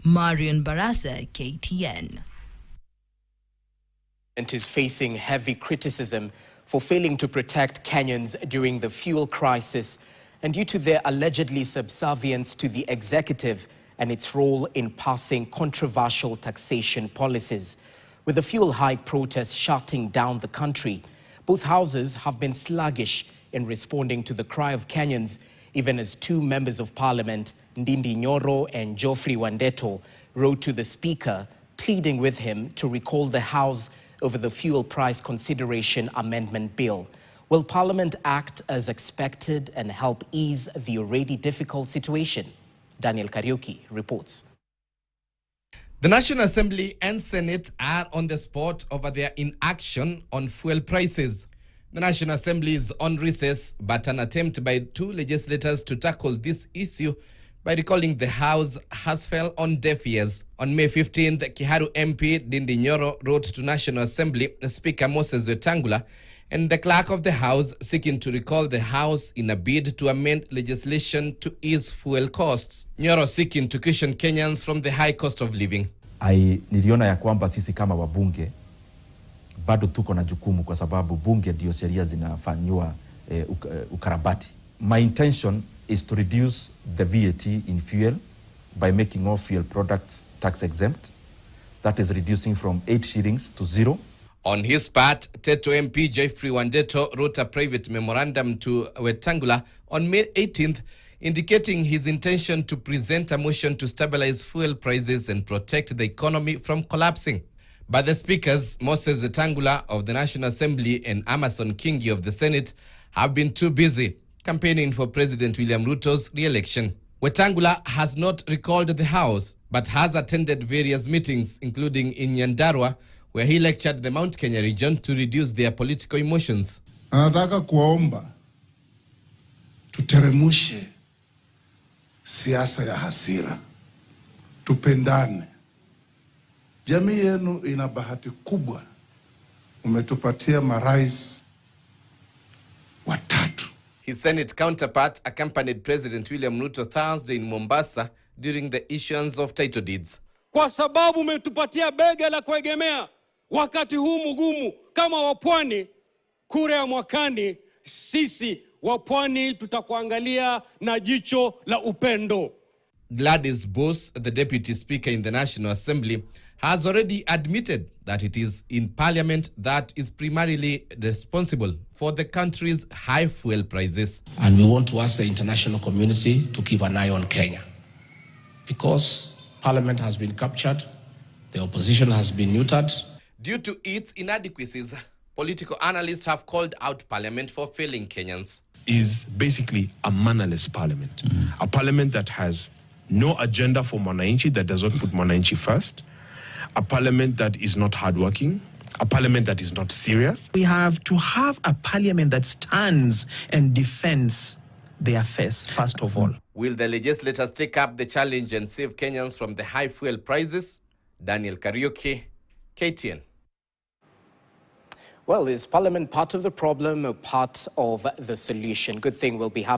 Marion Barasa, KTN. And is facing heavy criticism for failing to protect Kenyans during the fuel crisis and due to their allegedly subservience to the executive and its role in passing controversial taxation policies. With the fuel hike protests shutting down the country, both houses have been sluggish in responding to the cry of Kenyans, even as two members of parliament, Ndindi Nyoro and Geoffrey Wandeto, wrote to the speaker pleading with him to recall the House over the fuel price consideration amendment bill. Will Parliament act as expected and help ease the already difficult situation? Daniel Kariuki reports. The National Assembly and Senate are on the spot over their inaction on fuel prices. The National Assembly is on recess, but an attempt by two legislators to tackle this issue by recalling the House has fell on deaf ears. On May 15th, Kiharu MP Ndindi Nyoro wrote to National Assembly Speaker Moses Wetangula and the Clerk of the House seeking to recall the House in a bid to amend legislation to ease fuel costs. Nyoro seeking to cushion Kenyans from the high cost of living. Niliona ya kwamba sisi kama wabunge bado tuko na jukumu kwa sababu bunge ndio sheria zinafanywa ukarabati. My intention is to reduce the VAT in fuel by making all fuel products tax exempt. That is reducing from 8 shillings to 0. On his part, Teto MP Geoffrey Wandeto wrote a private memorandum to Wetangula on May 18th, indicating his intention to present a motion to stabilize fuel prices and protect the economy from collapsing. But the speakers, Moses Wetangula of the National Assembly and Amason Kingi of the Senate, have been too busy campaigning for President William Ruto's re-election. Wetangula has not recalled the House, but has attended various meetings, including in Nyandarua, where he lectured the Mount Kenya region to reduce their political emotions. Anataka kuomba tuteremushe siasa ya hasira, tupendane. Jamii yenu ina bahati kubwa, umetupatia marais watatu. His Senate counterpart accompanied President William Ruto Thursday in Mombasa during the issuance of title deeds. Kwa sababu umetupatia bega la kuegemea wakati huu mgumu kama wapwani, kura ya mwakani sisi wapwani tutakuangalia na jicho la upendo. Gladys Bose, the Deputy Speaker in the National Assembly, has already admitted that it is in Parliament that is primarily responsible for the country's high fuel prices. And we want to ask the international community to keep an eye on Kenya, because Parliament has been captured, the opposition has been neutered. Due to its inadequacies, political analysts have called out Parliament for failing Kenyans. Is basically a mannerless parliament. A parliament that has no agenda for Mwananchi, that does not put Mwananchi first. A parliament that is not hardworking. A parliament that is not serious. We have to have a parliament that stands and defends their affairs, first of all. Will the legislators take up the challenge and save Kenyans from the high fuel prices? Daniel Kariuki, KTN. Well, is Parliament part of the problem or part of the solution? Good thing we'll be having